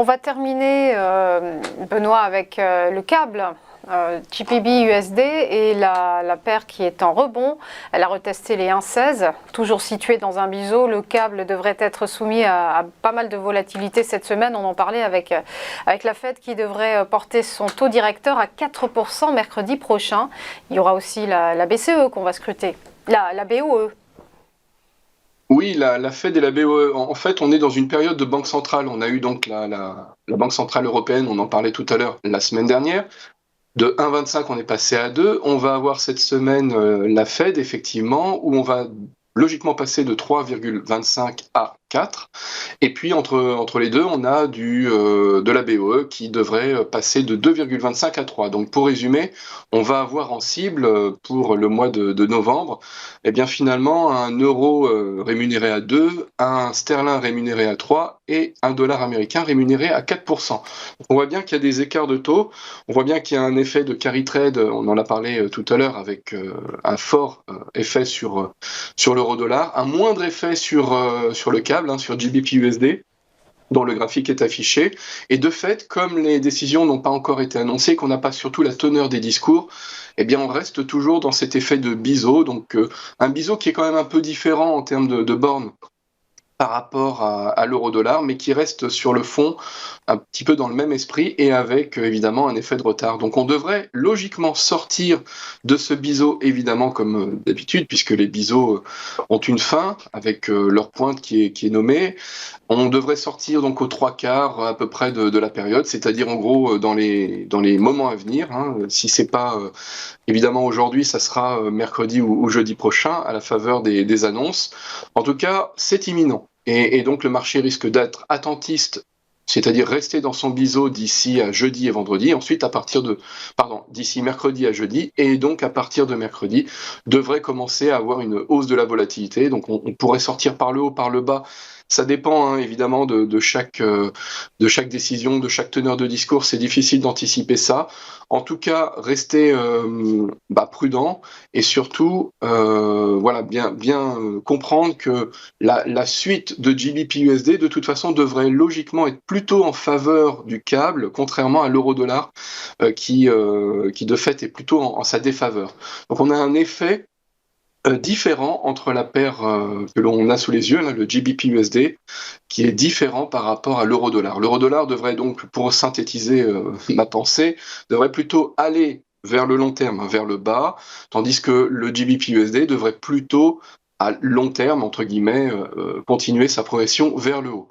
va terminer, Benoît, avec le câble GBP USD et la paire qui est en rebond. Elle a retesté les 1,16, toujours situé dans un biseau. Le câble devrait être soumis à pas mal de volatilité cette semaine. On en parlait avec la Fed qui devrait porter son taux directeur à 4% mercredi prochain. Il y aura aussi la BCE qu'on va scruter, la BOE. Oui, la Fed et la BOE. En fait, on est dans une période de banque centrale. On a eu donc la Banque centrale européenne, on en parlait tout à l'heure la semaine dernière. De 1,25, on est passé à 2. On va avoir cette semaine la Fed, effectivement, où on va logiquement passer de 3,25 à 4. Et puis, entre les deux, on a de la BOE qui devrait passer de 2,25 à 3. Donc, pour résumer, on va avoir en cible pour le mois de novembre, eh bien, finalement, un euro rémunéré à 2, un sterling rémunéré à 3 et un dollar américain rémunéré à 4%. Donc, on voit bien qu'il y a des écarts de taux. On voit bien qu'il y a un effet de carry trade, on en a parlé tout à l'heure, avec un fort effet sur l'euro-dollar, un moindre effet sur le câble, sur GBP USD, dont le graphique est affiché. Et de fait, comme les décisions n'ont pas encore été annoncées, qu'on n'a pas surtout la teneur des discours, eh bien on reste toujours dans cet effet de biseau, donc un biseau qui est quand même un peu différent en termes de bornes par rapport à l'euro-dollar, mais qui reste sur le fond un petit peu dans le même esprit et avec évidemment un effet de retard. Donc on devrait logiquement sortir de ce biseau, évidemment comme d'habitude, puisque les biseaux ont une fin avec leur pointe qui est nommée. On devrait sortir donc aux 3/4 à peu près de la période, c'est-à-dire en gros dans les moments à venir. Si c'est pas évidemment aujourd'hui, ça sera mercredi ou jeudi prochain à la faveur des annonces. En tout cas, c'est imminent. Et donc le marché risque d'être attentiste, c'est-à-dire rester dans son biseau d'ici à jeudi et vendredi. Ensuite, d'ici mercredi à jeudi, et donc à partir de mercredi, devrait commencer à avoir une hausse de la volatilité. Donc on pourrait sortir par le haut, par le bas. Ça dépend évidemment de chaque décision, de chaque teneur de discours. C'est difficile d'anticiper ça. En tout cas, restez prudent et surtout bien comprendre que la suite de GBP USD de toute façon devrait logiquement être plutôt en faveur du câble, contrairement à l'euro-dollar qui de fait est plutôt en sa défaveur. Donc on a un effet différent entre la paire que l'on a sous les yeux, là, le GBP USD, qui est différent par rapport à l'euro-dollar. L'euro-dollar devrait donc, pour synthétiser ma pensée, devrait plutôt aller vers le long terme, vers le bas, tandis que le GBP USD devrait plutôt, à long terme, entre guillemets, continuer sa progression vers le haut.